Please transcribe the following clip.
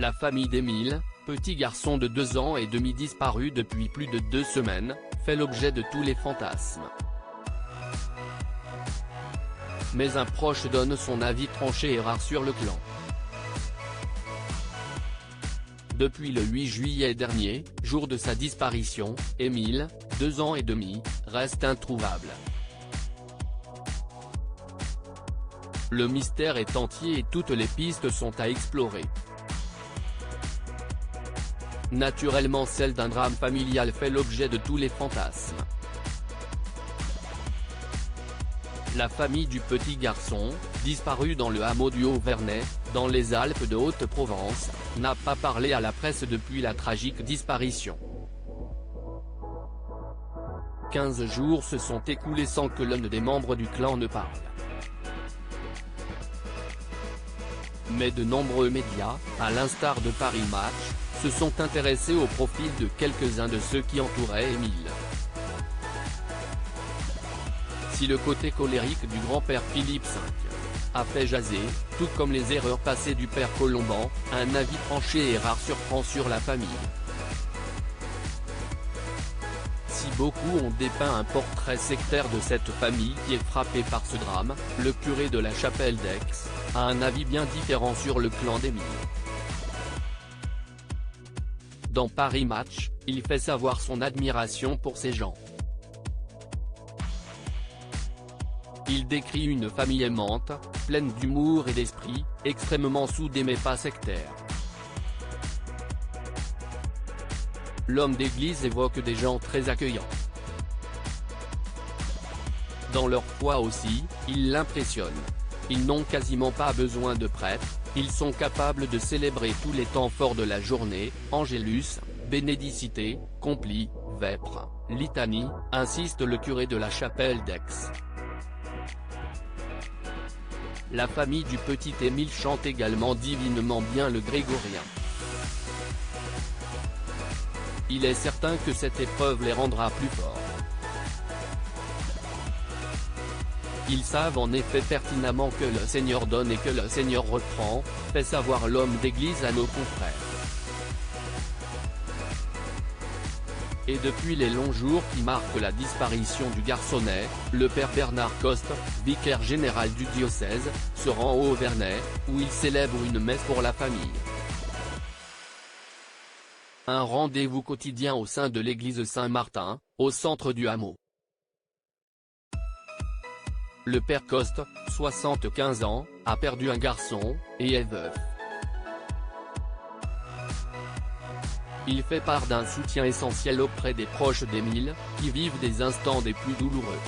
La famille d'Émile, petit garçon de 2 ans et demi disparu depuis plus de 2 semaines, fait l'objet de tous les fantasmes. Mais un proche donne son avis tranché et rare sur le clan. Depuis le 8 juillet dernier, jour de sa disparition, Émile, 2 ans et demi, reste introuvable. Le mystère est entier et toutes les pistes sont à explorer. Naturellement, celle d'un drame familial fait l'objet de tous les fantasmes. La famille du petit garçon, disparu dans le hameau du Haut-Vernay, dans les Alpes de Haute-Provence, n'a pas parlé à la presse depuis la tragique disparition. 15 jours se sont écoulés sans que l'un des membres du clan ne parle. Mais de nombreux médias, à l'instar de Paris Match, se sont intéressés au profil de quelques-uns de ceux qui entouraient Émile. Si le côté colérique du grand-père Philippe V a fait jaser, tout comme les erreurs passées du père Colomban, un avis tranché et rare surprend sur la famille. Si beaucoup ont dépeint un portrait sectaire de cette famille qui est frappée par ce drame, le curé de la chapelle d'Aix a un avis bien différent sur le clan d'Émile. Dans Paris Match, il fait savoir son admiration pour ces gens. Il décrit une famille aimante, pleine d'humour et d'esprit, extrêmement soudée mais pas sectaire. L'homme d'église évoque des gens très accueillants. Dans leur foi aussi, il l'impressionne. Ils n'ont quasiment pas besoin de prêtres, ils sont capables de célébrer tous les temps forts de la journée, Angélus, Bénédicité, Compli, Vêpres, Litanie, insiste le curé de la chapelle d'Aix. La famille du petit Émile chante également divinement bien le grégorien. Il est certain que cette épreuve les rendra plus forts. Ils savent en effet pertinemment que le Seigneur donne et que le Seigneur reprend, fait savoir l'homme d'église à nos confrères. Et depuis les longs jours qui marquent la disparition du garçonnet, le père Bernard Coste, vicaire général du diocèse, se rend au Haut-Vernay, où il célèbre une messe pour la famille. Un rendez-vous quotidien au sein de l'église Saint-Martin, au centre du hameau. Le père Coste, 75 ans, a perdu un garçon, et est veuf. Il fait part d'un soutien essentiel auprès des proches d'Émile, qui vivent des instants des plus douloureux.